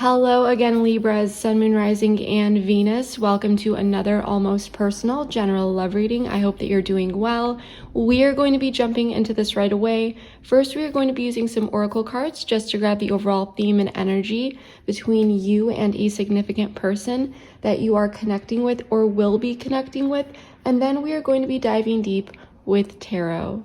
Hello again, Libras, Sun, Moon, Rising, and Venus. Welcome to another almost personal general love reading. I hope that you're doing well. We are going to be jumping into this right away. First, we are going to be using some oracle cards just to grab the overall theme and energy between you and a significant person that you are connecting with or will be connecting with. And then we are going to be diving deep with tarot.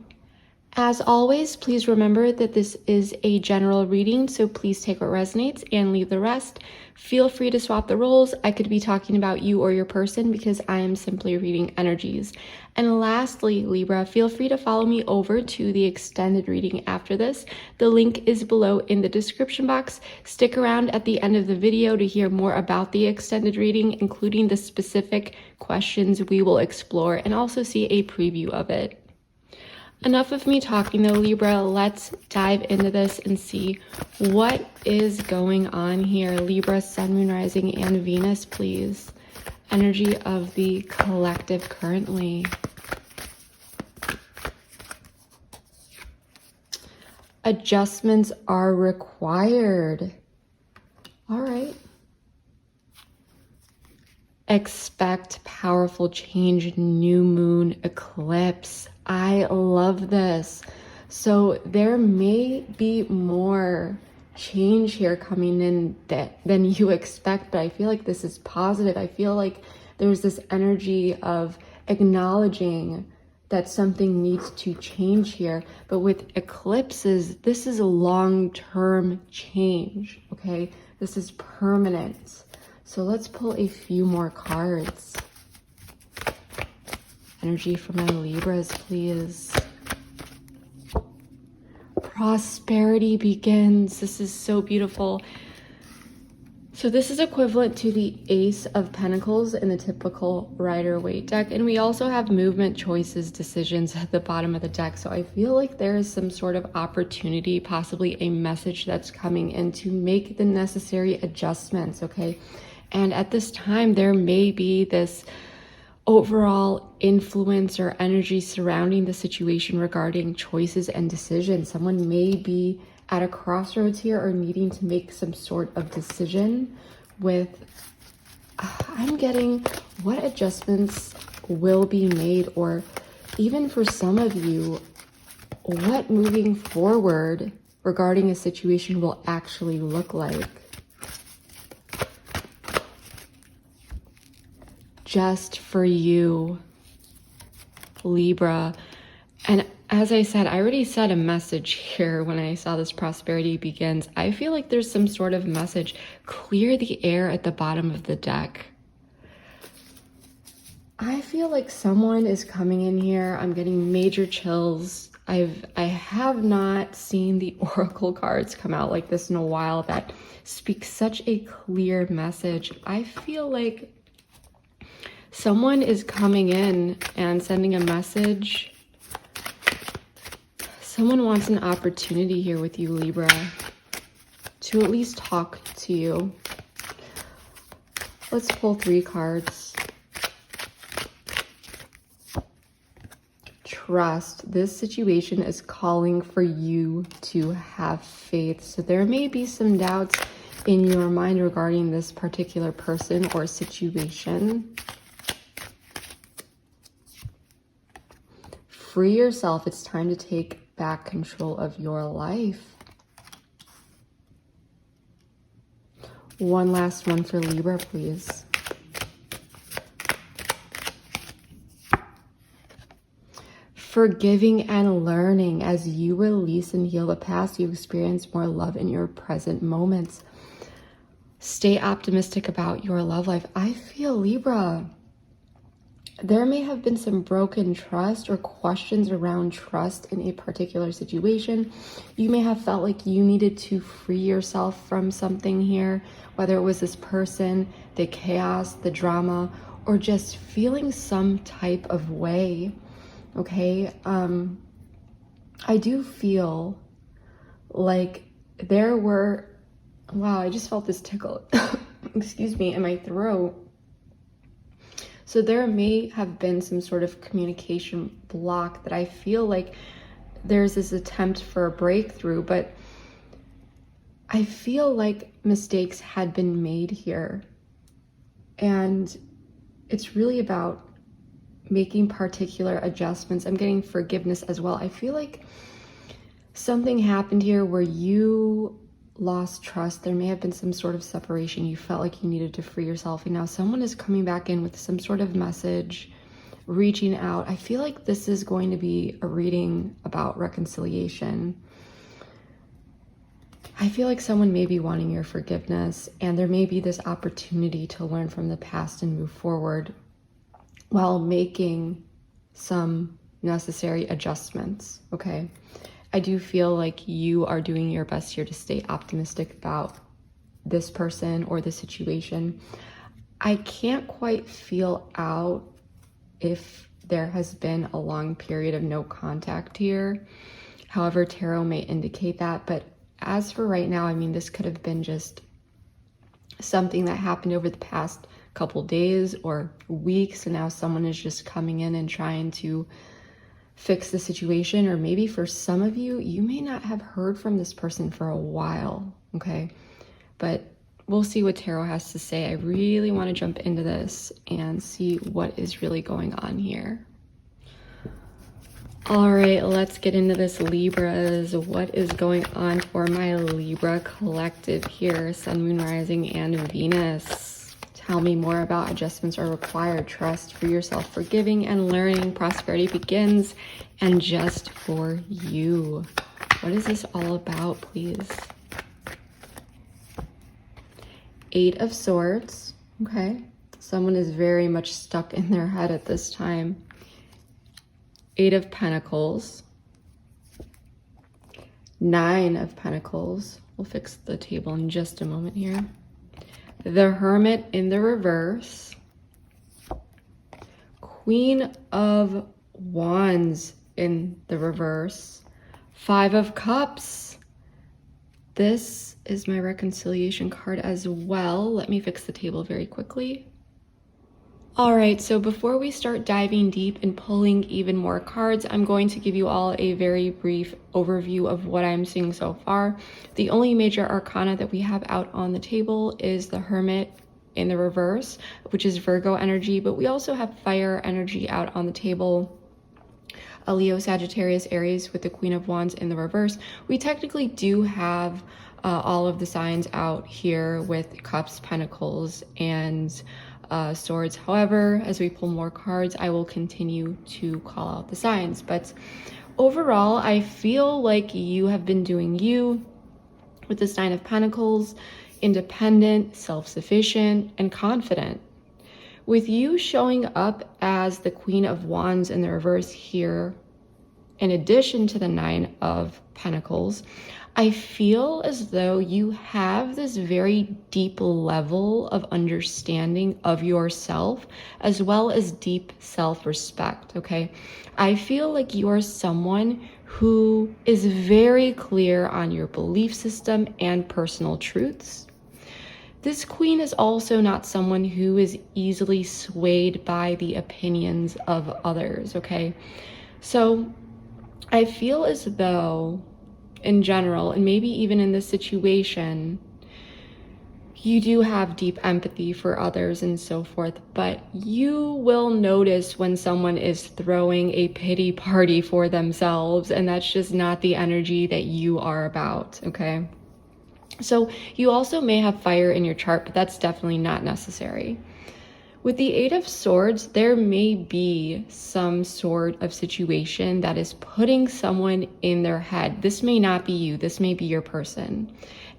As always, please remember that this is a general reading, so please take what resonates and leave the rest. Feel free to swap the roles. I could be talking about you or your person because I am simply reading energies. And lastly, Libra, feel free to follow me over to the extended reading after this. The link is below in the description box. Stick around at the end of the video to hear more about the extended reading, including the specific questions we will explore, and also see a preview of it. Enough of me talking though, Libra. Let's dive into this and see what is going on here. Libra, Sun, Moon, Rising, and Venus, please. Energy of the collective currently. Adjustments are required. All right. Expect powerful change, new moon, eclipse. I love this. So there may be more change here coming in than you expect, but I feel like this is positive. I feel like there's this energy of acknowledging that something needs to change here. But with eclipses, this is a long-term change, okay? This is permanent. So let's pull a few more cards. Energy for my Libras, please. Prosperity begins. This is so beautiful. So this is equivalent to the Ace of Pentacles in the typical Rider-Waite deck. And we also have movement, choices, decisions at the bottom of the deck. So I feel like there is some sort of opportunity, possibly a message that's coming in to make the necessary adjustments, okay? And at this time, there may be this overall influence or energy surrounding the situation regarding choices and decisions. Someone may be at a crossroads here or needing to make some sort of decision with, I'm getting what adjustments will be made, or even for some of you, what moving forward regarding a situation will actually look like. Just for you, Libra. And as I said, I already said a message here when I saw this prosperity begins. I feel like there's some sort of message. Clear the air at the bottom of the deck. I feel like someone is coming in here. I'm getting major chills. I have not seen the oracle cards come out like this in a while that speak such a clear message. I feel like someone is coming in and sending a message. Someone wants an opportunity here with you, Libra, to at least talk to you. Let's pull 3 cards. Trust. This situation is calling for you to have faith. So there may be some doubts in your mind regarding this particular person or situation. Free yourself. It's time to take back control of your life. One last one for Libra, please. Forgiving and learning. As you release and heal the past, you experience more love in your present moments. Stay optimistic about your love life. I feel, Libra, there may have been some broken trust or questions around trust in a particular situation. You may have felt like you needed to free yourself from something here, whether it was this person, the chaos, the drama, or just feeling some type of way, okay? I do feel like there were, wow, I just felt this tickle, excuse me, in my throat. So there may have been some sort of communication block that I feel like there's this attempt for a breakthrough, but I feel like mistakes had been made here, and it's really about making particular adjustments. I'm getting forgiveness as well. I feel like something happened here where you lost trust. There may have been some sort of separation. You felt like you needed to free yourself, and now someone is coming back in with some sort of message, reaching out. I feel like this is going to be a reading about reconciliation. I feel like someone may be wanting your forgiveness, and there may be this opportunity to learn from the past and move forward while making some necessary adjustments, okay? I do feel like you are doing your best here to stay optimistic about this person or the situation. I can't quite feel out if there has been a long period of no contact here. However, tarot may indicate that, but as for right now, I mean, this could have been just something that happened over the past couple days or weeks, and now someone is just coming in and trying to fix the situation. Or maybe for some of you, you may not have heard from this person for a while, okay? But we'll see what tarot has to say. I really want to jump into this and see what is really going on here. All right, let's get into this, Libras. What is going on for my Libra collective here? Sun, Moon, Rising, and Venus. Tell me more about adjustments are required. Trust, free yourself, forgiving and learning. Prosperity begins, and just for you. What is this all about, please? Eight of Swords. Okay. Someone is very much stuck in their head at this time. Eight of Pentacles. Nine of Pentacles. We'll fix the table in just a moment here. The Hermit in the reverse. Queen of Wands in the reverse. Five of Cups. This is my reconciliation card as well. Let me fix the table very quickly. All right, so before we start diving deep and pulling even more cards, I'm going to give you all a very brief overview of what I'm seeing so far. The only major arcana that we have out on the table is the Hermit in the reverse, which is Virgo energy, but we also have fire energy out on the table. A Leo, Sagittarius, Aries with the Queen of Wands in the reverse. We technically do have all of the signs out here with Cups, Pentacles, and Swords. However, as we pull more cards, I will continue to call out the signs. But overall, I feel like you have been doing you with this Nine of Pentacles, independent, self-sufficient, and confident. With you showing up as the Queen of Wands in the reverse here, in addition to the Nine of Pentacles, I feel as though you have this very deep level of understanding of yourself, as well as deep self-respect, okay? I feel like you are someone who is very clear on your belief system and personal truths. This Queen is also not someone who is easily swayed by the opinions of others, okay? So I feel as though in general, and maybe even in this situation, you do have deep empathy for others and so forth, but you will notice when someone is throwing a pity party for themselves, and that's just not the energy that you are about, okay? So you also may have fire in your chart, but that's definitely not necessary. With the Eight of Swords, there may be some sort of situation that is putting someone in their head. This may not be you, this may be your person.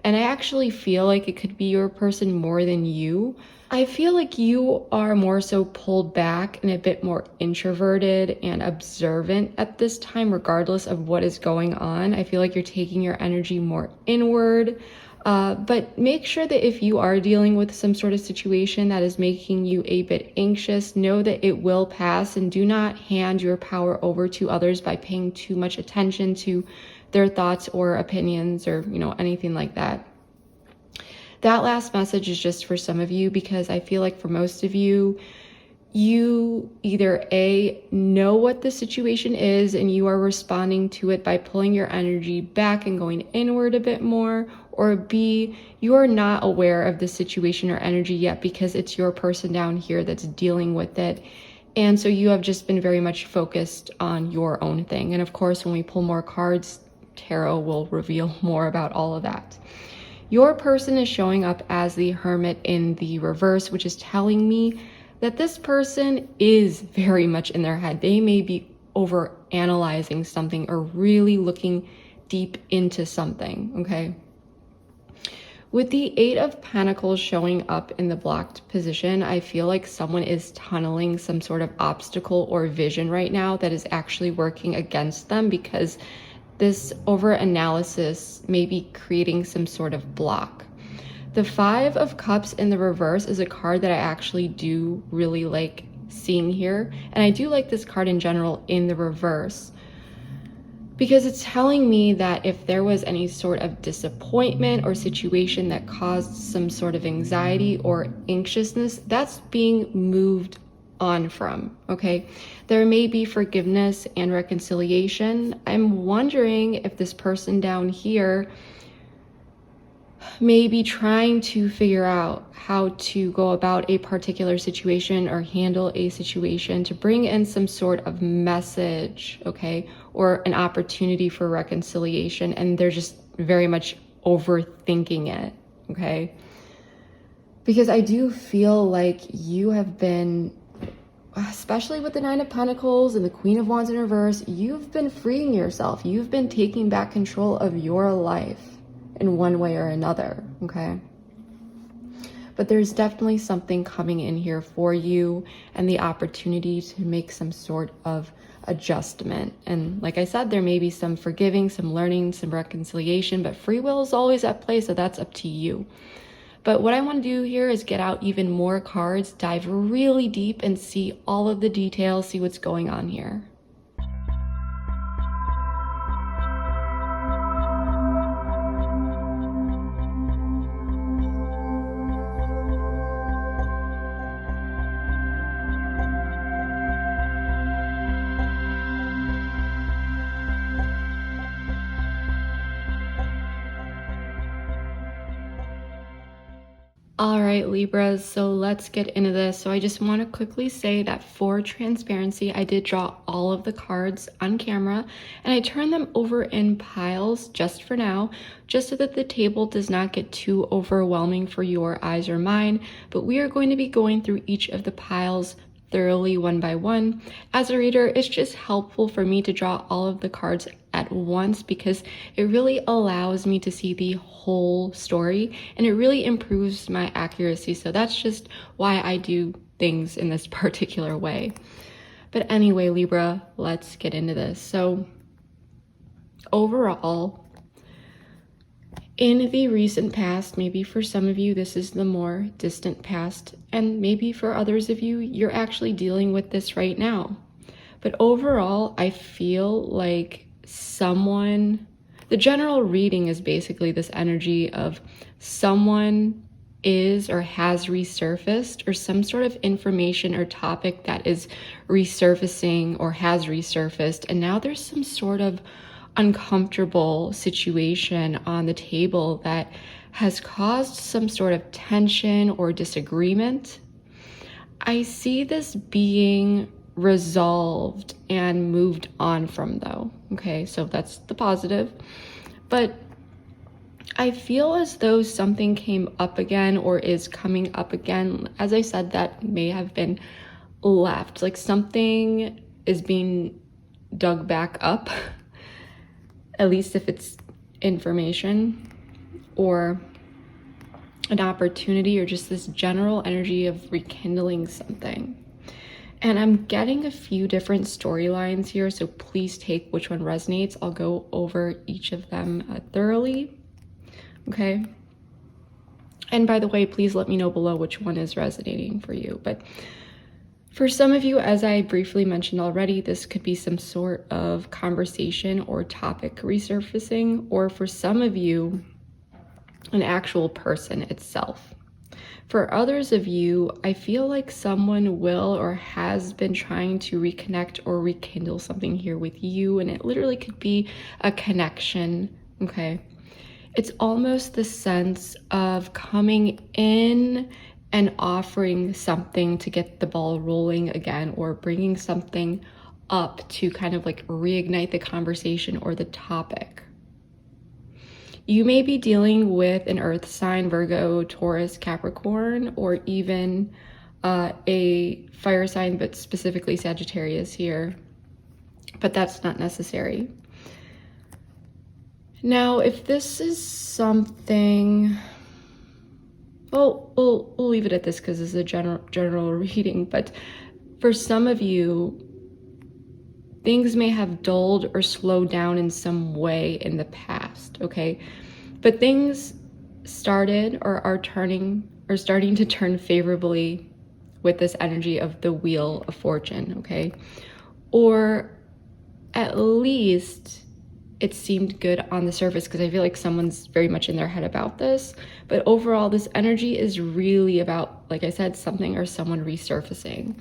And I actually feel like it could be your person more than you. I feel like you are more so pulled back and a bit more introverted and observant at this time, regardless of what is going on. I feel like you're taking your energy more inward. But make sure that if you are dealing with some sort of situation that is making you a bit anxious, know that it will pass, and do not hand your power over to others by paying too much attention to their thoughts or opinions or, anything like that. That last message is just for some of you, because I feel like for most of you, you either A, know what the situation is and you are responding to it by pulling your energy back and going inward a bit more, or B, you are not aware of the situation or energy yet because it's your person down here that's dealing with it. And so you have just been very much focused on your own thing. And of course, when we pull more cards, tarot will reveal more about all of that. Your person is showing up as the Hermit in the reverse, which is telling me that this person is very much in their head. They may be over analyzing something or really looking deep into something, okay? With the Eight of Pentacles showing up in the blocked position, I feel like someone is tunneling some sort of obstacle or vision right now that is actually working against them, because this over-analysis may be creating some sort of block. The Five of Cups in the reverse is a card that I actually do really like seeing here. And I do like this card in general in the reverse, because it's telling me that if there was any sort of disappointment or situation that caused some sort of anxiety or anxiousness, that's being moved on from, okay? There may be forgiveness and reconciliation. I'm wondering if this person down here may be trying to figure out how to go about a particular situation or handle a situation to bring in some sort of message, okay, or an opportunity for reconciliation, and they're just very much overthinking it, okay? Because I do feel like you have been, especially with the Nine of Pentacles and the Queen of Wands in reverse, you've been freeing yourself. You've been taking back control of your life in one way or another, okay? But there's definitely something coming in here for you and the opportunity to make some sort of adjustment. And like I said, there may be some forgiving, some learning, some reconciliation, but free will is always at play, so that's up to you. But what I want to do here is get out even more cards, dive really deep and see all of the details, see what's going on here. All right, Libras, so let's get into this. So I just want to quickly say that for transparency, I did draw all of the cards on camera and I turned them over in piles just for now, just so that the table does not get too overwhelming for your eyes or mine. But we are going to be going through each of the piles thoroughly one by one. As a reader, it's just helpful for me to draw all of the cards at once because it really allows me to see the whole story and it really improves my accuracy. So that's just why I do things in this particular way. But anyway, Libra, let's get into this. So overall, in the recent past, maybe for some of you, this is the more distant past, and maybe for others of you, you're actually dealing with this right now. But overall, I feel like the general reading is basically this energy of someone is or has resurfaced, or some sort of information or topic that is resurfacing or has resurfaced, and now there's some sort of uncomfortable situation on the table that has caused some sort of tension or disagreement. I see this being resolved and moved on from, though. Okay, so that's the positive. But I feel as though something came up again or is coming up again. As I said, that may have been left. Like something is being dug back up, at least if it's information or an opportunity or just this general energy of rekindling something. And I'm getting a few different storylines here, so please take which one resonates. I'll go over each of them thoroughly, okay? And by the way, please let me know below which one is resonating for you. But for some of you, as I briefly mentioned already, this could be some sort of conversation or topic resurfacing, or for some of you, an actual person itself. For others of you, I feel like someone will or has been trying to reconnect or rekindle something here with you, and it literally could be a connection, okay? it's almost the sense of coming in and offering something to get the ball rolling again, or bringing something up to kind of like reignite the conversation or the topic. You may be dealing with an earth sign, Virgo, Taurus, Capricorn, or even a fire sign, but specifically Sagittarius here, but that's not necessary. Now, if this is something, well, we'll leave it at this because this is a general reading, but for some of you, things may have dulled or slowed down in some way in the past, okay? But things started or are starting to turn favorably with this energy of the Wheel of Fortune, okay? Or at least it seemed good on the surface, because I feel like someone's very much in their head about this. But overall, this energy is really about, like I said, something or someone resurfacing.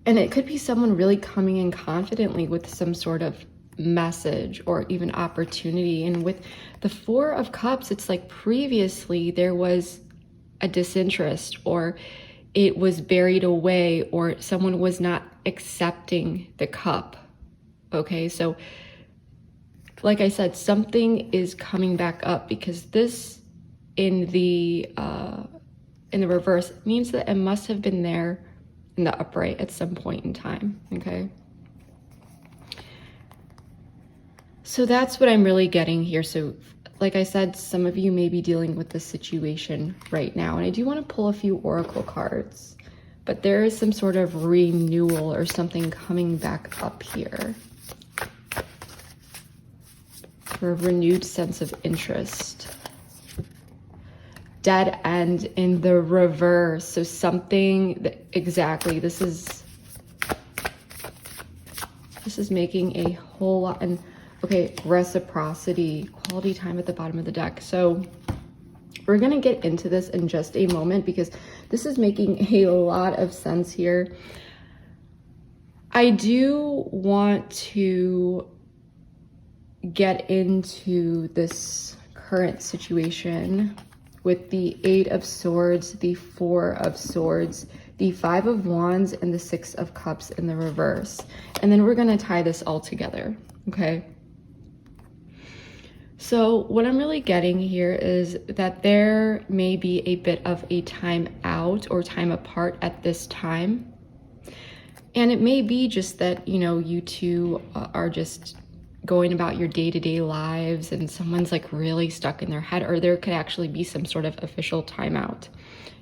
And it could be someone really coming in confidently with some sort of message or even opportunity. And with the Four of Cups, it's like previously there was a disinterest, or it was buried away, or someone was not accepting the cup. Okay, so like I said, something is coming back up, because this in the reverse means that it must have been there in the upright at some point in time. Okay, so that's what I'm really getting here. So like I said, some of you may be dealing with this situation right now, and I do want to pull a few oracle cards, but there is some sort of renewal or something coming back up here, for a renewed sense of interest. Dead end in the reverse. So something that, exactly, this is making a whole lot. And okay, reciprocity, quality time at the bottom of the deck. So we're going to get into this in just a moment, because this is making a lot of sense here. I do want to get into this current situation with the Eight of Swords, the Four of Swords, the Five of Wands, and the Six of Cups in the reverse. And then we're going to tie this all together, okay? So what I'm really getting here is that there may be a bit of a time out or time apart at this time. And it may be just that, you know, you two are just going about your day-to-day lives, and someone's like really stuck in their head, or there could actually be some sort of official timeout.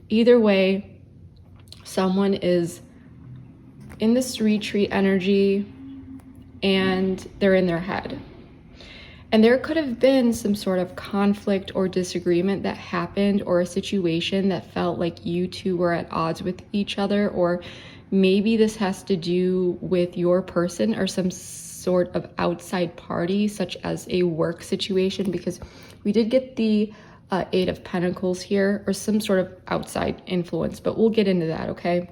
Either way, someone is in this retreat energy and they're in their head. And there could have been some sort of conflict or disagreement that happened, or a situation that felt like you two were at odds with each other, or maybe this has to do with your person or some sort of outside party, such as a work situation, because we did get the Eight of Pentacles here, or some sort of outside influence, but we'll get into that, okay?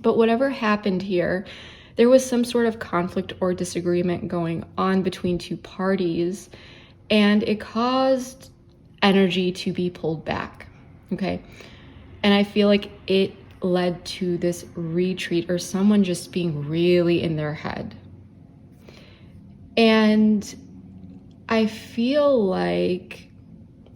But whatever happened here, there was some sort of conflict or disagreement going on between two parties, and it caused energy to be pulled back, okay? And I feel like it led to this retreat, or someone just being really in their head. And I feel like,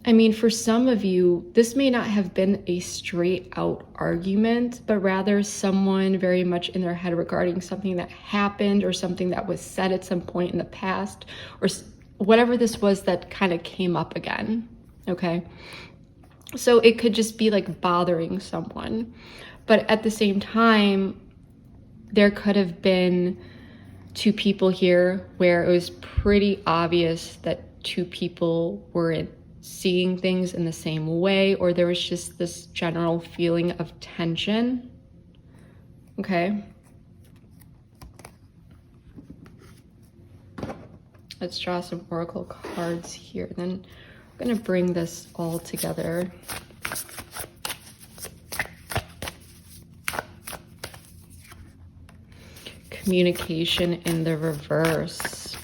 I mean, for some of you, this may not have been a straight out argument, but rather someone very much in their head regarding something that happened, or something that was said at some point in the past, or whatever this was that kind of came up again, okay? So it could just be like bothering someone. But at the same time, there could have been two people here where it was pretty obvious that two people were seeing things in the same way, or there was just this general feeling of tension, okay? Let's draw some oracle cards here. Then I'm going to bring this all together. Communication in the reverse.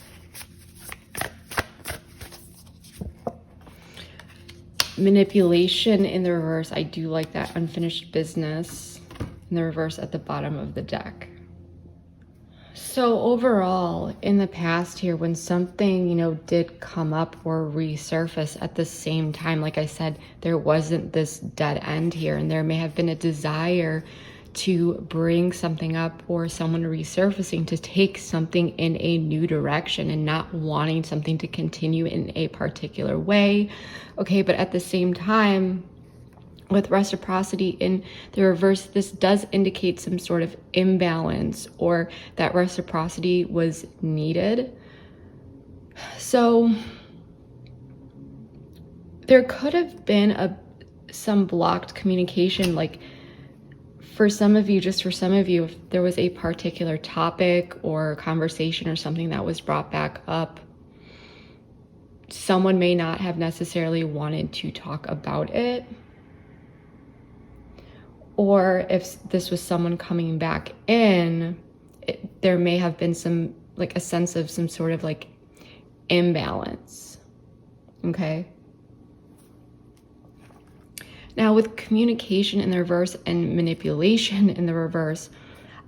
manipulation in the reverse. I do like that unfinished business in the reverse at the bottom of the deck. So overall, in the past here, when something, you know, did come up or resurface at the same time, like I said, there wasn't this dead end here, and there may have been a desire to bring something up or someone resurfacing to take something in a new direction and not wanting something to continue in a particular way. Okay, but at the same time, with reciprocity in the reverse, this does indicate some sort of imbalance or that reciprocity was needed. So there could have been some blocked communication, like for some of you, just for some of you, if there was a particular topic or conversation or something that was brought back up, someone may not have necessarily wanted to talk about it. Or if this was someone coming back in, there may have been some, like a sense of some sort of like imbalance, okay? Now with communication in the reverse and manipulation in the reverse,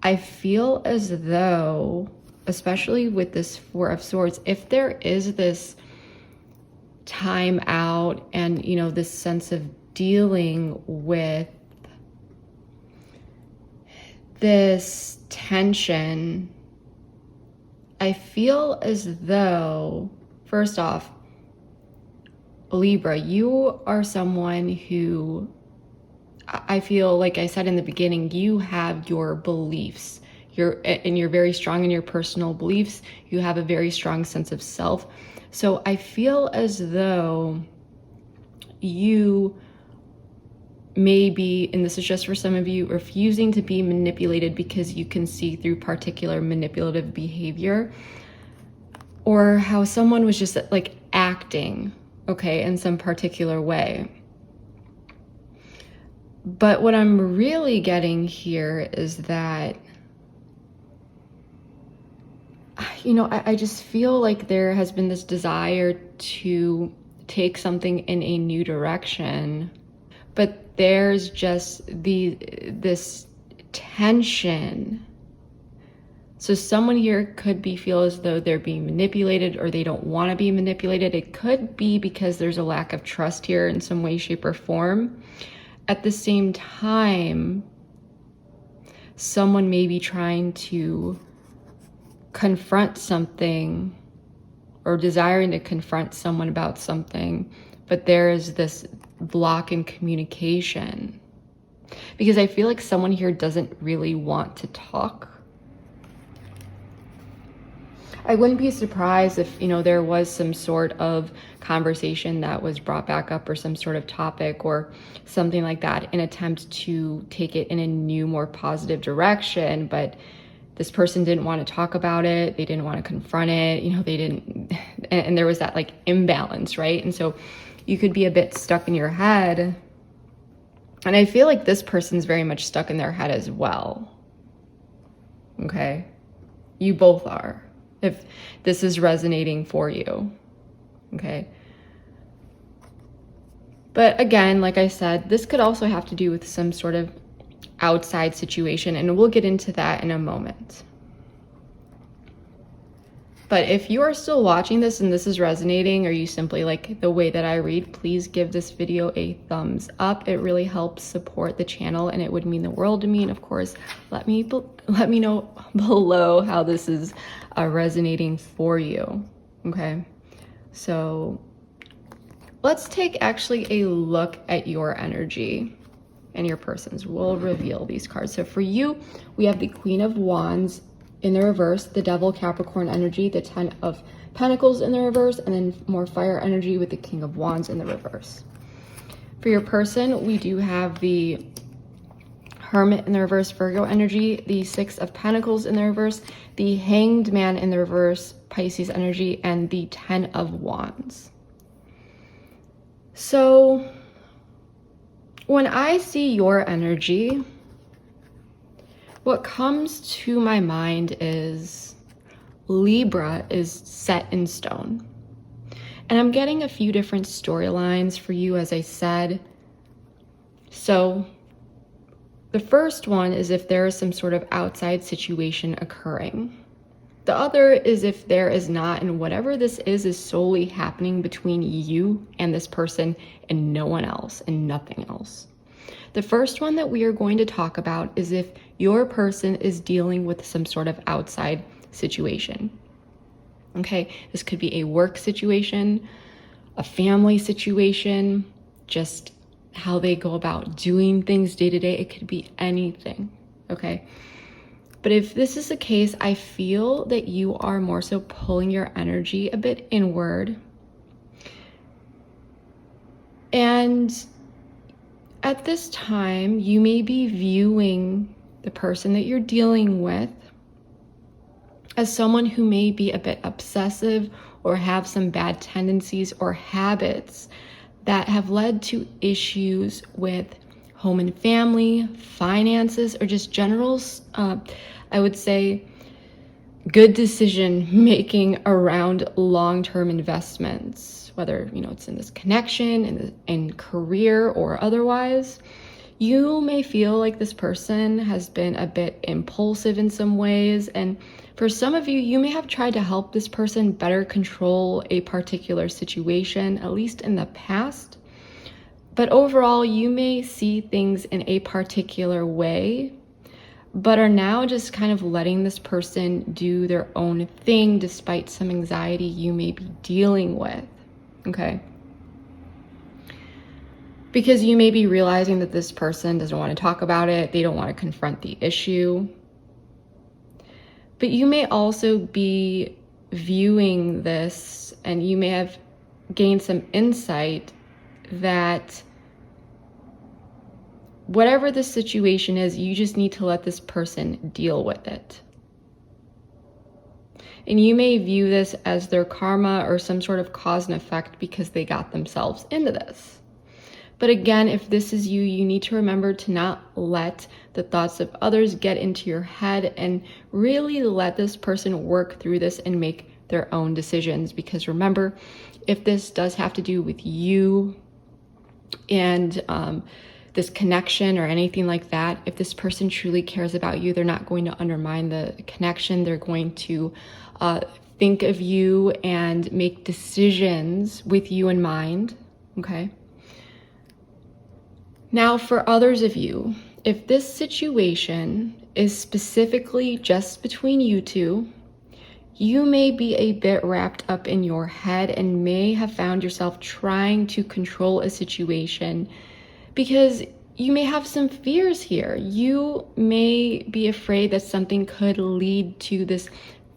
I feel as though, especially with this Four of Swords, if there is this time out and, you know, this sense of dealing with this tension, I feel as though, first off, Libra, you are someone who, I feel like I said in the beginning, you have your beliefs. You're very strong in your personal beliefs. You have a very strong sense of self. So I feel as though you may be, and this is just for some of you, refusing to be manipulated because you can see through particular manipulative behavior, or how someone was just like acting, okay, in some particular way. But what I'm really getting here is that, you know, I just feel like there has been this desire to take something in a new direction, but there's just this tension. So someone here could feel as though they're being manipulated, or they don't want to be manipulated. It could be because there's a lack of trust here in some way, shape, or form. At the same time, someone may be trying to confront something or desiring to confront someone about something, but there is this block in communication, because I feel like someone here doesn't really want to talk. I wouldn't be surprised if, you know, there was some sort of conversation that was brought back up, or some sort of topic or something like that, in attempt to take it in a new, more positive direction, but this person didn't want to talk about it. They didn't want to confront it. You know, they didn't, and there was that like imbalance, right? And so you could be a bit stuck in your head. And I feel like this person's very much stuck in their head as well. Okay? You both are, if this is resonating for you. Okay? But again, like I said, this could also have to do with some sort of outside situation, and we'll get into that in a moment. But if you are still watching this and this is resonating, or you simply like the way that I read, please give this video a thumbs up. It really helps support the channel, and it would mean the world to me. And of course, let me know below how this is resonating for you. Okay, so let's take actually a look at your energy and your person's. We'll reveal these cards. So for you, we have the Queen of Wands in the reverse, the Devil, Capricorn energy, the Ten of Pentacles in the reverse, and then more fire energy with the King of Wands in the reverse. For your person, we do have the Hermit in the reverse, Virgo energy, the Six of Pentacles in the reverse, the Hanged Man in the reverse, Pisces energy, and the Ten of Wands. So when I see your energy, what comes to my mind is Libra is set in stone. And I'm getting a few different storylines for you, as I said. So the first one is if there is some sort of outside situation occurring. The other is if there is not, and whatever this is solely happening between you and this person and no one else and nothing else. The first one that we are going to talk about is if your person is dealing with some sort of outside situation. Okay, this could be a work situation, a family situation, just how they go about doing things day to day. It could be anything, okay? But if this is the case, I feel that you are more so pulling your energy a bit inward. And at this time, you may be viewing the person that you're dealing with as someone who may be a bit obsessive or have some bad tendencies or habits that have led to issues with home and family, finances, or just general, I would say, good decision making around long-term investments, whether it's in this connection, in career, or otherwise. You may feel like this person has been a bit impulsive in some ways, and for some of you, you may have tried to help this person better control a particular situation, at least in the past. But overall, you may see things in a particular way, but are now just kind of letting this person do their own thing despite some anxiety you may be dealing with, okay? Because you may be realizing that this person doesn't want to talk about it, they don't want to confront the issue. But you may also be viewing this, and you may have gained some insight that whatever the situation is, you just need to let this person deal with it. And you may view this as their karma or some sort of cause and effect because they got themselves into this. But again, if this is you, you need to remember to not let the thoughts of others get into your head and really let this person work through this and make their own decisions. Because remember, if this does have to do with you and this connection or anything like that, if this person truly cares about you, they're not going to undermine the connection. They're going to think of you and make decisions with you in mind, okay? Now, for others of you, if this situation is specifically just between you two, you may be a bit wrapped up in your head and may have found yourself trying to control a situation because you may have some fears here. You may be afraid that something could lead to this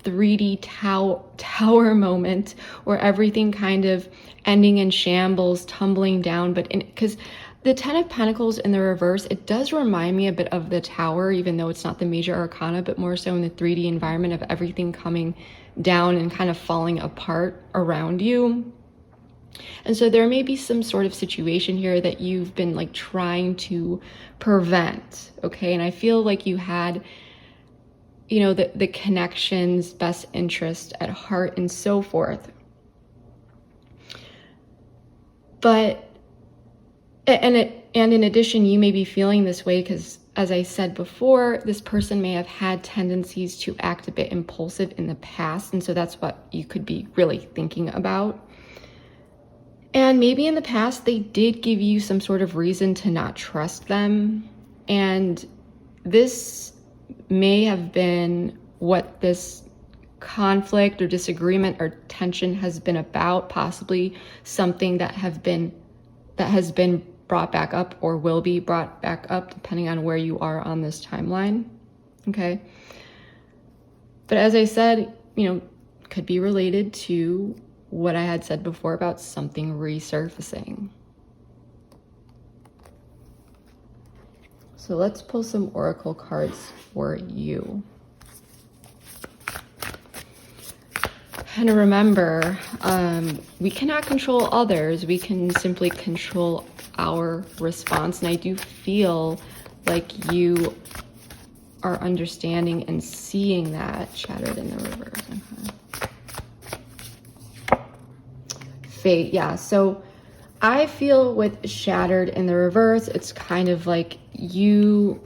3D tower moment where everything kind of ending in shambles, tumbling down, because the 10 of Pentacles in the reverse, it does remind me a bit of the Tower, even though it's not the major arcana, but more so in the 3D environment of everything coming down and kind of falling apart around you. And so there may be some sort of situation here that you've been like trying to prevent, okay? And I feel like you had, the connection's best interest at heart and so forth. But And in addition, you may be feeling this way because, as I said before, this person may have had tendencies to act a bit impulsive in the past. And so that's what you could be really thinking about. And maybe in the past, they did give you some sort of reason to not trust them. And this may have been what this conflict or disagreement or tension has been about, possibly something that has been brought back up or will be brought back up depending on where you are on this timeline, okay? But as I said, could be related to what I had said before about something resurfacing. So let's pull some oracle cards for you. And remember, we cannot control others. We can simply control our response. And I do feel like you are understanding and seeing that. Shattered in the reverse. Fate, yeah. So I feel with Shattered in the reverse, it's kind of like you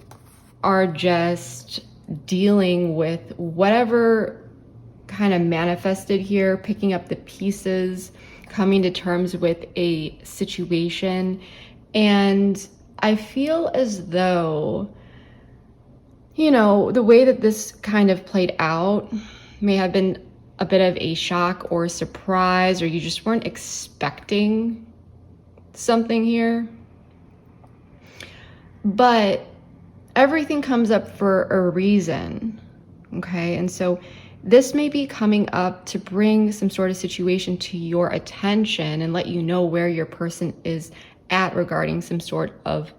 are just dealing with whatever kind of manifested here, picking up the pieces, coming to terms with a situation. And I feel as though, you know, the way that this kind of played out may have been a bit of a shock or a surprise, or you just weren't expecting something here. But everything comes up for a reason, okay? And so this may be coming up to bring some sort of situation to your attention and let you know where your person is at regarding some sort of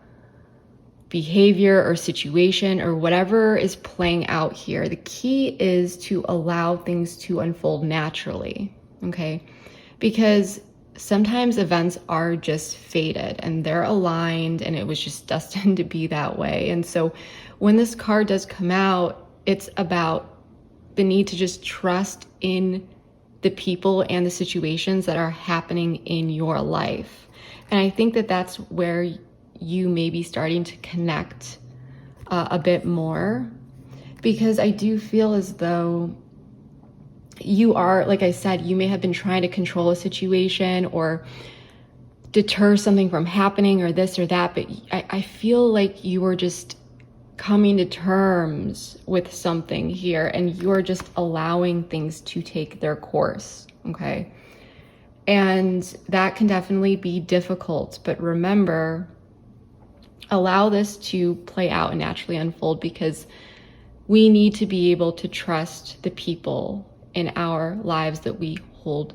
behavior or situation or whatever is playing out here. The key is to allow things to unfold naturally, okay? Because sometimes events are just fated and they're aligned and it was just destined to be that way. And so when this card does come out, it's about the need to just trust in the people and the situations that are happening in your life. And I think that that's where you may be starting to connect a bit more, because I do feel as though you are, like I said, you may have been trying to control a situation or deter something from happening or this or that, but I feel like you were just coming to terms with something here and you're just allowing things to take their course, okay? And that can definitely be difficult, but remember, allow this to play out and naturally unfold, because we need to be able to trust the people in our lives that we hold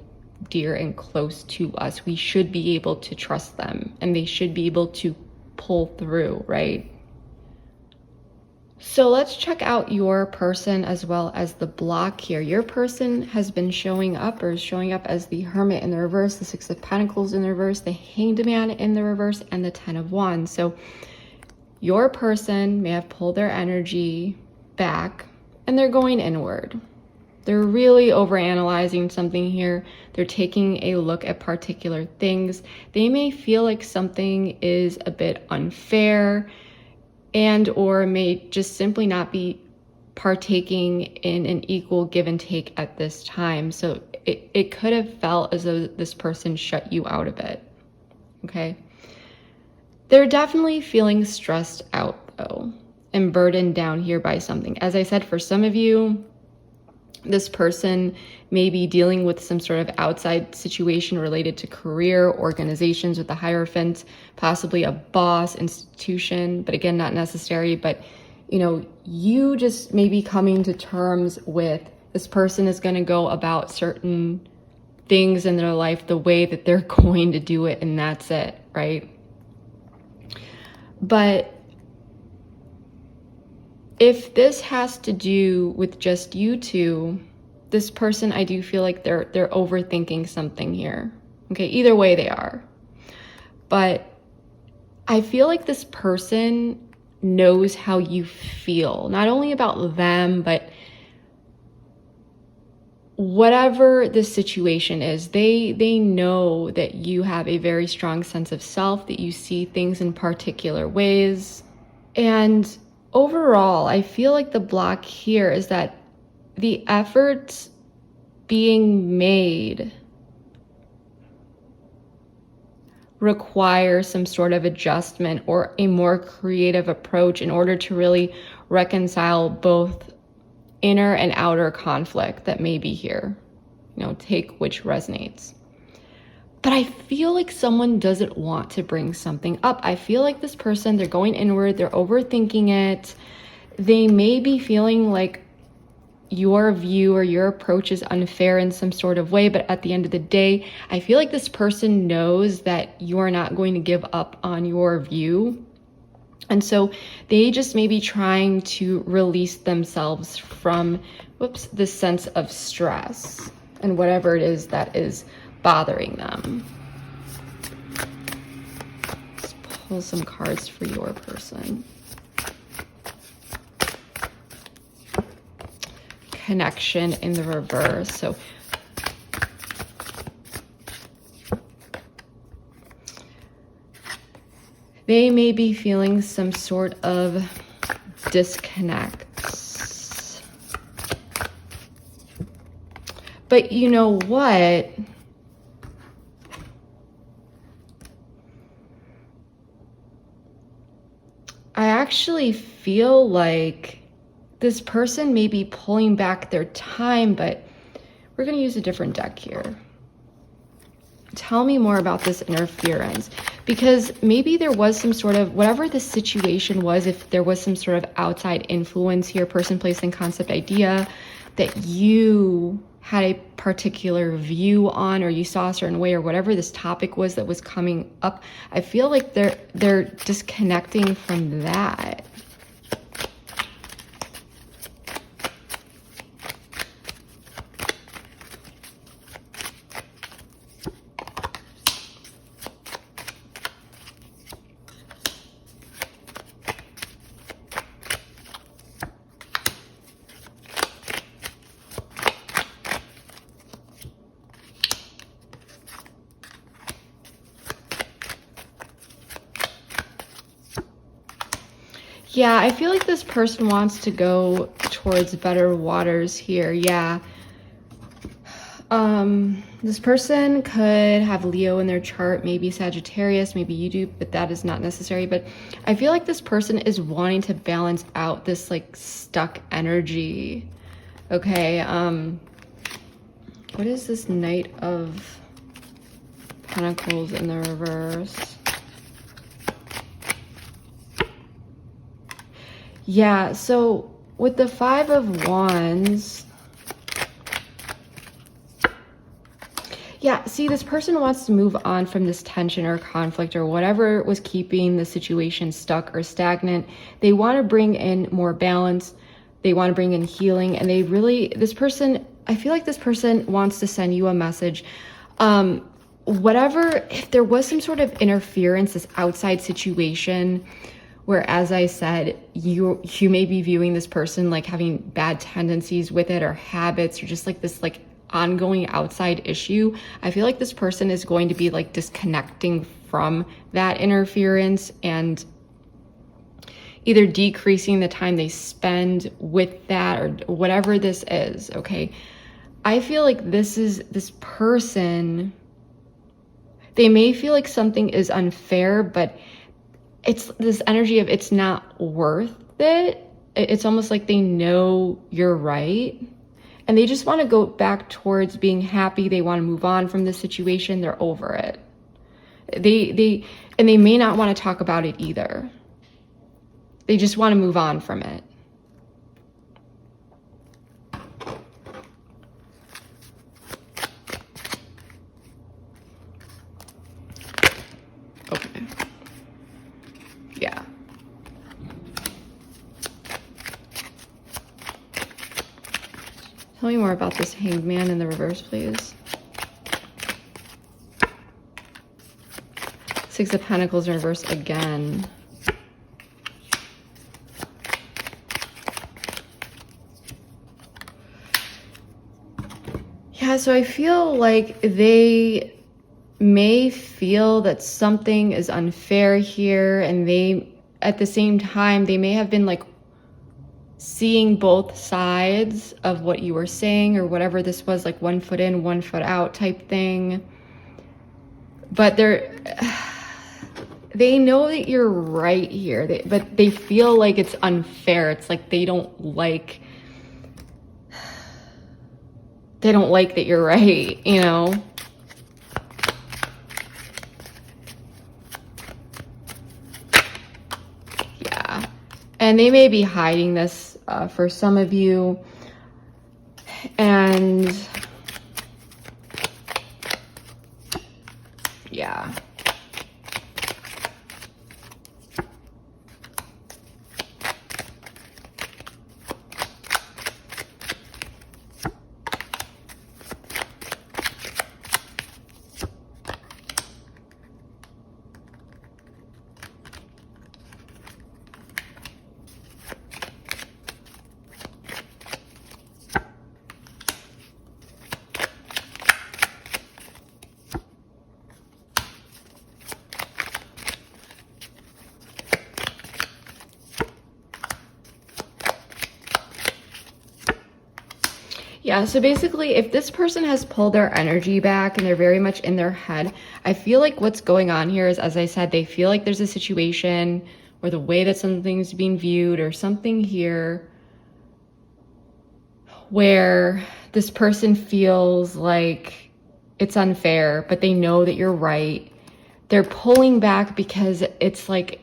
dear and close to us. We should be able to trust them and they should be able to pull through, right? So let's check out your person as well as the block here. Your person has been showing up, or is showing up, as the Hermit in the reverse, the Six of Pentacles in the reverse, the Hanged Man in the reverse, and the Ten of Wands. So your person may have pulled their energy back and they're going inward. They're really overanalyzing something here. They're taking a look at particular things. They may feel like something is a bit unfair, and or may just simply not be partaking in an equal give and take at this time. So it could have felt as though this person shut you out a bit, okay? They're definitely feeling stressed out though, and burdened down here by something. As I said, for some of you, this person may be dealing with some sort of outside situation related to career, organizations with the Hierophant, possibly a boss, institution, but again, not necessary. But, you know, you just may be coming to terms with this person is going to go about certain things in their life the way that they're going to do it, and that's it, right? But if this has to do with just you two, this person, I do feel like they're overthinking something here. Okay, either way they are. But I feel like this person knows how you feel, not only about them, but whatever the situation is, they know that you have a very strong sense of self, that you see things in particular ways. And overall, I feel like the block here is that the efforts being made require some sort of adjustment or a more creative approach in order to really reconcile both inner and outer conflict that may be here. You know, take which resonates. But I feel like someone doesn't want to bring something up. I feel like this person, they're going inward, they're overthinking it. They may be feeling like your view or your approach is unfair in some sort of way, but at the end of the day, I feel like this person knows that you're not going to give up on your view. And so they just may be trying to release themselves from, this sense of stress and whatever it is that is bothering them. Let's pull some cards for your person. Connection in the reverse. So They may be feeling some sort of disconnect. But you know what? I actually feel like this person may be pulling back their time, but we're going to use a different deck here. Tell me more about this interference, because maybe there was some sort of, whatever the situation was, if there was some sort of outside influence here, person, place, and concept, idea that you had a particular view on, or you saw a certain way, or whatever this topic was that was coming up. I feel like they're disconnecting from that. Yeah, I feel like this person wants to go towards better waters here. Yeah. This person could have Leo in their chart, maybe Sagittarius, maybe you do, but that is not necessary. But I feel like this person is wanting to balance out this like stuck energy. Okay. What is this Knight of Pentacles in the reverse? Yeah, so with the Five of Wands, yeah, see, this person wants to move on from this tension or conflict or whatever was keeping the situation stuck or stagnant. They want to bring in more balance. They want to bring in healing. And they really, this person, I feel like this person wants to send you a message. Whatever, if there was some sort of interference, this outside situation, where, as I said, you may be viewing this person like having bad tendencies with it or habits or just like this like ongoing outside issue. I feel like this person is going to be like disconnecting from that interference and either decreasing the time they spend with that or whatever this is, okay? I feel like this person, they may feel like something is unfair, but it's this energy of it's not worth it. It's almost like they know you're right. And they just want to go back towards being happy. They want to move on from this situation. They're over it. And they may not want to talk about it either. They just want to move on from it. Okay. Yeah. Tell me more about this Hanged Man in the reverse, please. Six of Pentacles in reverse again. Yeah, so I feel like they may feel that something is unfair here, and they, at the same time, they may have been like seeing both sides of what you were saying or whatever this was, like 1 foot in, 1 foot out type thing. But they know that you're right here, but they feel like it's unfair. It's like they don't like that you're right, you know? Yeah. And they may be hiding this for some of you. And yeah. Yeah, so basically, if this person has pulled their energy back and they're very much in their head, I feel like what's going on here is, as I said, they feel like there's a situation or the way that something's being viewed or something here where this person feels like it's unfair, but they know that you're right. They're pulling back because it's like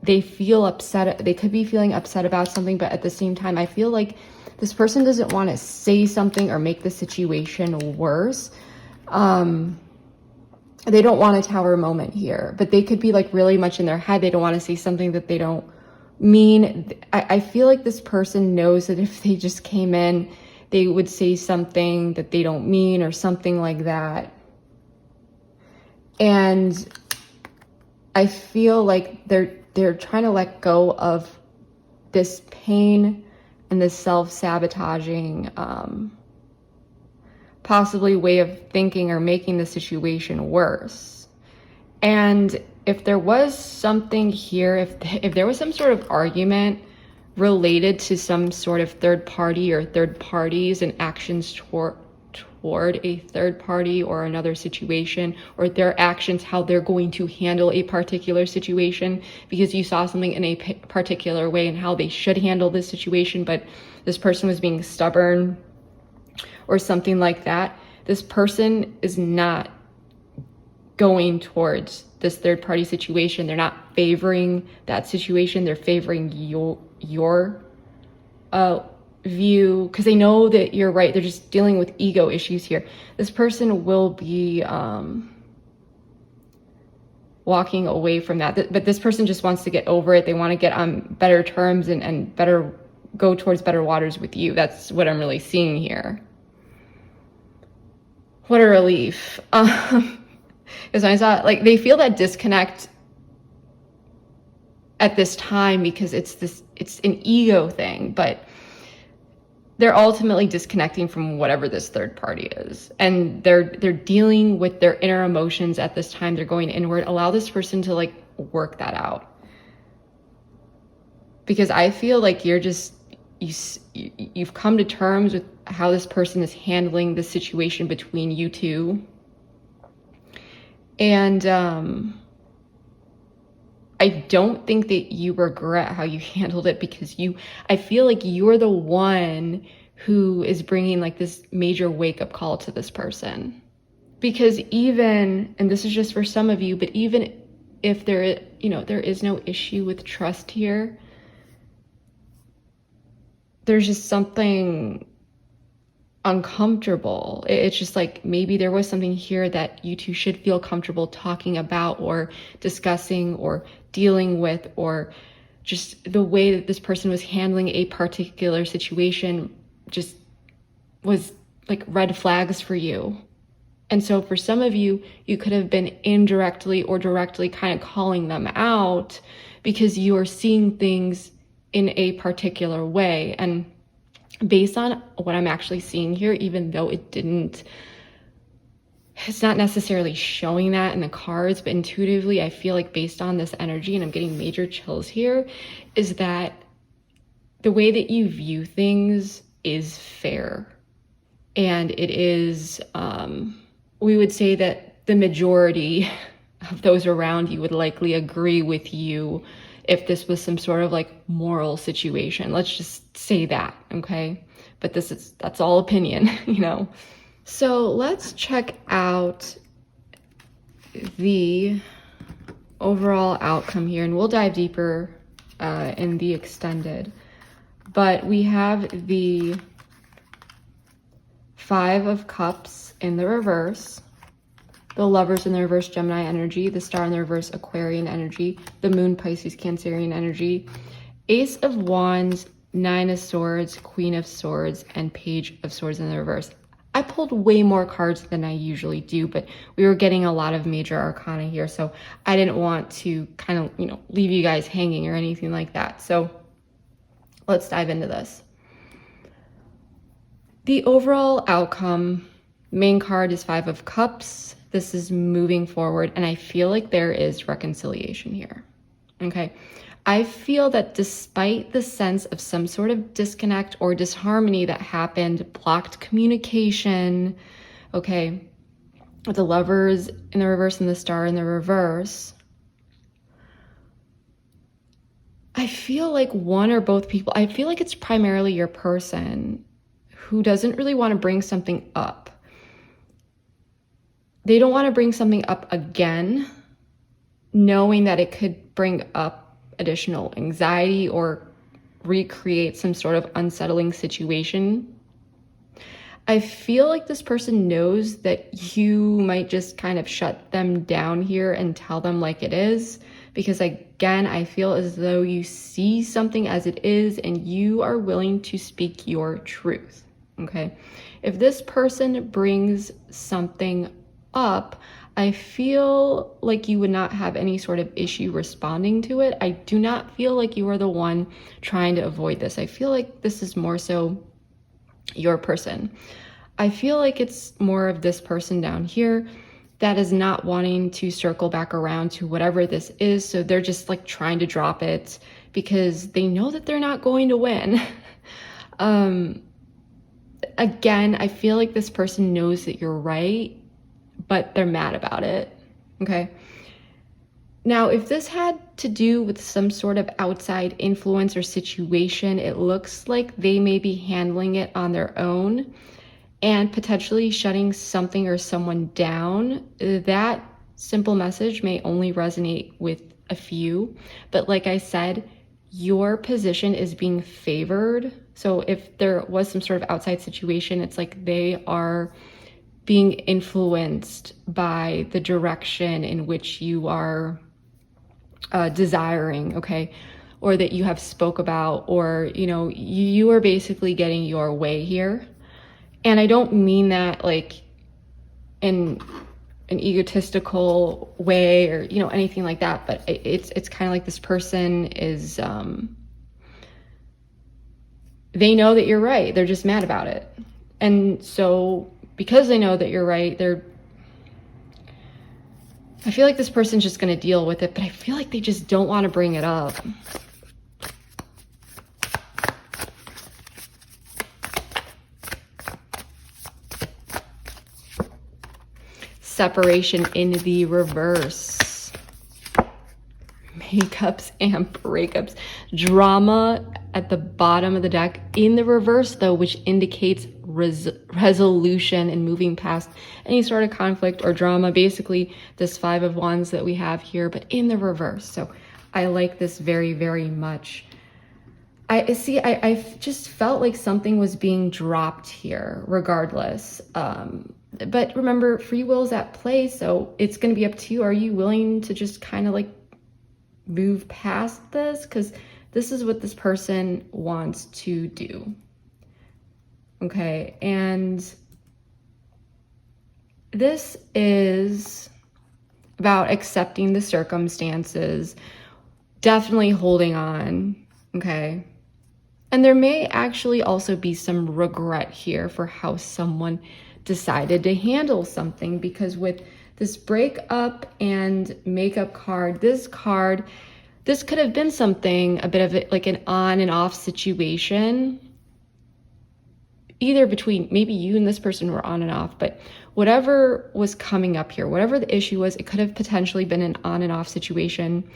they feel upset. They could be feeling upset about something, but at the same time, I feel like this person doesn't want to say something or make the situation worse. They don't want a tower moment here, but they could be like really much in their head. They don't want to say something that they don't mean. I feel like this person knows that if they just came in, they would say something that they don't mean or something like that. And I feel like they're trying to let go of this pain and this self-sabotaging possibly way of thinking or making the situation worse. And if there was something here, if there was some sort of argument related to some sort of third party or third parties and actions toward a third party or another situation, or their actions, how they're going to handle a particular situation, because you saw something in a particular way and how they should handle this situation, but this person was being stubborn or something like that, this person is not going towards this third party situation. They're not favoring that situation. They're favoring your view, because they know that you're right. They're just dealing with ego issues here. This person will be walking away from that, but this person just wants to get over it. They want to get on better terms and better go towards better waters with you. That's what I'm really seeing here. What a relief. Because I saw, like, they feel that disconnect at this time because it's an ego thing, but they're ultimately disconnecting from whatever this third party is. And they're dealing with their inner emotions at this time. They're going inward. Allow this person to like work that out. Because I feel like you've come to terms with how this person is handling the situation between you two. And I don't think that you regret how you handled it, because I feel like you're the one who is bringing like this major wake-up call to this person. Because even, and this is just for some of you, but even if there is no issue with trust here, there's just something uncomfortable. It's just like maybe there was something here that you two should feel comfortable talking about or discussing or dealing with, or just the way that this person was handling a particular situation just was like red flags for you. And so for some of you, you could have been indirectly or directly kind of calling them out because you are seeing things in a particular way. And based on what I'm actually seeing here, even though it's not necessarily showing that in the cards, but intuitively, I feel like based on this energy, and I'm getting major chills here, is that the way that you view things is fair. And it is, we would say that the majority of those around you would likely agree with you if this was some sort of like moral situation. Let's just say that, okay? But that's all opinion, you know? So let's check out the overall outcome here, and we'll dive deeper in the extended. But we have the 5 of Cups in the reverse, the Lovers in the reverse, Gemini energy, the Star in the reverse, Aquarian energy, the Moon, Pisces, Cancerian energy, Ace of Wands, 9 of Swords, Queen of Swords, and Page of Swords in the reverse. I pulled way more cards than I usually do, but we were getting a lot of major arcana here, so I didn't want to kind of, leave you guys hanging or anything like that. So let's dive into this. The overall outcome, main card is 5 of Cups. This is moving forward, and I feel like there is reconciliation here. Okay. I feel that despite the sense of some sort of disconnect or disharmony that happened, blocked communication, okay, with the Lovers in the reverse and the Star in the reverse, I feel like one or both people, I feel like it's primarily your person who doesn't really want to bring something up. They don't want to bring something up again, knowing that it could bring up additional anxiety or recreate some sort of unsettling situation. I feel like this person knows that you might just kind of shut them down here and tell them like it is, because again, I feel as though you see something as it is and you are willing to speak your truth, okay? If this person brings something up, I feel like you would not have any sort of issue responding to it. I do not feel like you are the one trying to avoid this. I feel like this is more so your person. I feel like it's more of this person down here that is not wanting to circle back around to whatever this is. So they're just like trying to drop it because they know that they're not going to win. Again, I feel like this person knows that you're right, but they're mad about it, okay? Now, if this had to do with some sort of outside influence or situation, it looks like they may be handling it on their own and potentially shutting something or someone down. That simple message may only resonate with a few, but like I said, your position is being favored. So if there was some sort of outside situation, it's like they are being influenced by the direction in which you are desiring, okay, or that you have spoke about, or, you know, you are basically getting your way here. And I don't mean that like in an egotistical way or, you know, anything like that, but it's kind of like this person is, they know that you're right. They're just mad about it. And so because they know that you're right, I feel like this person's just going to deal with it, but I feel like they just don't want to bring it up. Separation in the reverse. Makeups and breakups. Drama at the bottom of the deck in the reverse, though, which indicates resolution and moving past any sort of conflict or drama. Basically, this Five of Wands that we have here, but in the reverse. So I like this very, very much. I just felt like something was being dropped here, regardless. But remember, free will is at play, so it's going to be up to you. Are you willing to just kind of like move past this? Because this is what this person wants to do. Okay, and this is about accepting the circumstances, definitely holding on, okay? And there may actually also be some regret here for how someone decided to handle something, because with this breakup and makeup card, this could have been something, a bit of it like an on and off situation, either between maybe you and this person were on and off, but whatever was coming up here, whatever the issue was, it could have potentially been an on and off situation.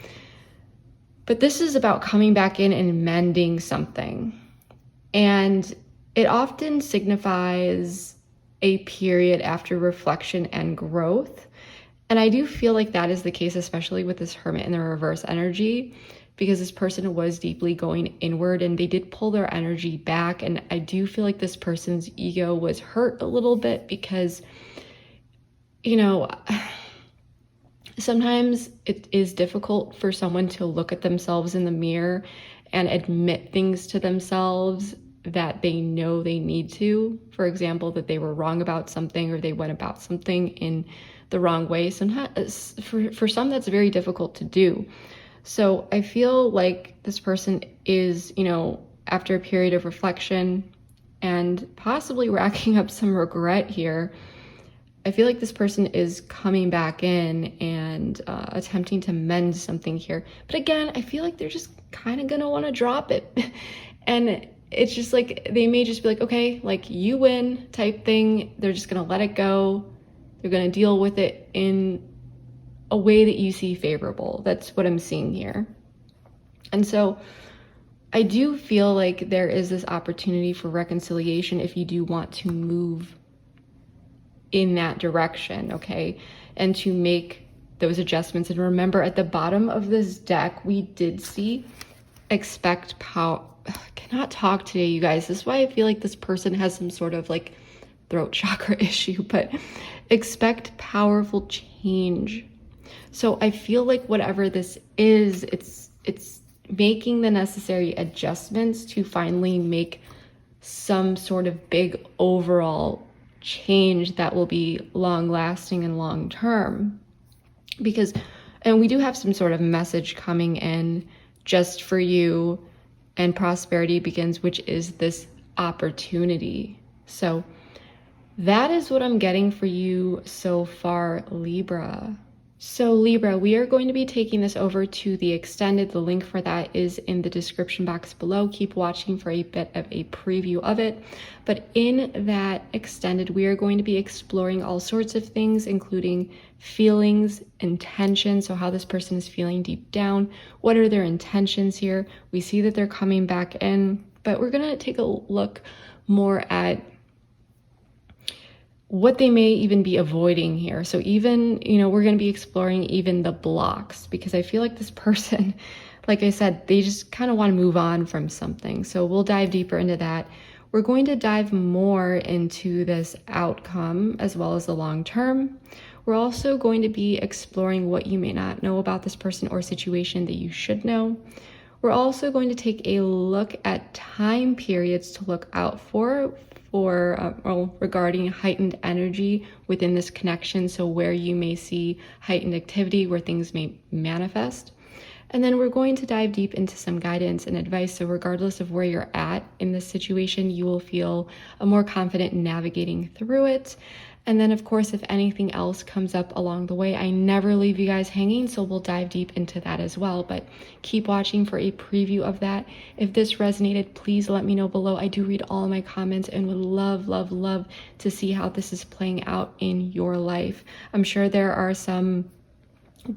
But this is about coming back in and mending something. And it often signifies a period after reflection and growth. And I do feel like that is the case, especially with this Hermit in the reverse energy, because this person was deeply going inward and they did pull their energy back. And I do feel like this person's ego was hurt a little bit because, you know, sometimes it is difficult for someone to look at themselves in the mirror and admit things to themselves that they know they need to. For example, that they were wrong about something or they went about something in the wrong way. Sometimes for some, that's very difficult to do. So I feel like this person is, you know, after a period of reflection and possibly racking up some regret here, I feel like this person is coming back in and attempting to mend something here. But again, I feel like they're just kind of gonna want to drop it. And it's just like, they may just be like, okay, like you win type thing. They're just gonna let it go. They're gonna deal with it in a way that you see favorable. That's what I'm seeing here. And so I do feel like there is this opportunity for reconciliation if you do want to move in that direction, okay? And to make those adjustments. And remember, at the bottom of this deck, we did see expect power. I cannot talk today, you guys. This is why I feel like this person has some sort of like throat chakra issue, but expect powerful change. So I feel like whatever this is, it's making the necessary adjustments to finally make some sort of big overall change that will be long lasting and long term. Because, and we do have some sort of message coming in just for you, and prosperity begins, which is this opportunity. So that is what I'm getting for you so far, Libra. So Libra, we are going to be taking this over to the extended. The link for that is in the description box below. Keep watching for a bit of a preview of it. But in that extended, we are going to be exploring all sorts of things, including feelings, intentions, so how this person is feeling deep down. What are their intentions here? We see that they're coming back in, but we're going to take a look more at what they may even be avoiding here. So even, we're going to be exploring even the blocks, because I feel like this person, like I said, they just kind of want to move on from something. So we'll dive deeper into that. We're going to dive more into this outcome as well as the long term. We're also going to be exploring what you may not know about this person or situation that you should know. We're also going to take a look at time periods to look out for regarding heightened energy within this connection. So where you may see heightened activity, where things may manifest. And then we're going to dive deep into some guidance and advice. So regardless of where you're at in this situation, you will feel more confident in navigating through it. And then of course, if anything else comes up along the way, I never leave you guys hanging. So we'll dive deep into that as well, but keep watching for a preview of that. If this resonated, please let me know below. I do read all of my comments and would love, love, love to see how this is playing out in your life. I'm sure there are some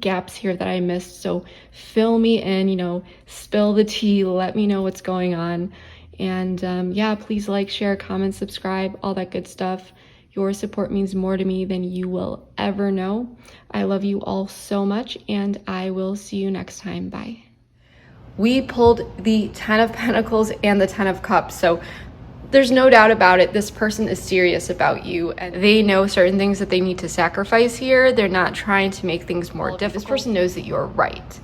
gaps here that I missed. So fill me in, spill the tea, let me know what's going on. And yeah, please like, share, comment, subscribe, all that good stuff. Your support means more to me than you will ever know. I love you all so much, and I will see you next time. Bye. We pulled the 10 of Pentacles and the 10 of Cups. So there's no doubt about it. This person is serious about you, and they know certain things that they need to sacrifice here. They're not trying to make things more difficult. This person knows that you're right.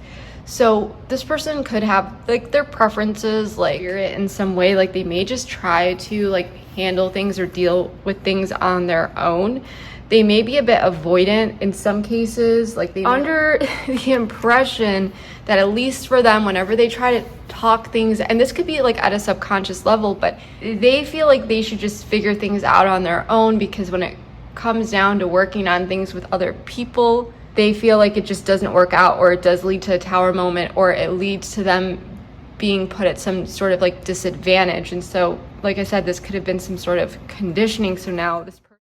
So this person could have like their preferences, like in some way, like they may just try to like handle things or deal with things on their own. They may be a bit avoidant in some cases, like they under the impression that at least for them, whenever they try to talk things, and this could be like at a subconscious level, but they feel like they should just figure things out on their own, because when it comes down to working on things with other people, they feel like it just doesn't work out, or it does lead to a tower moment, or it leads to them being put at some sort of like disadvantage. And so, like I said, this could have been some sort of conditioning. So now this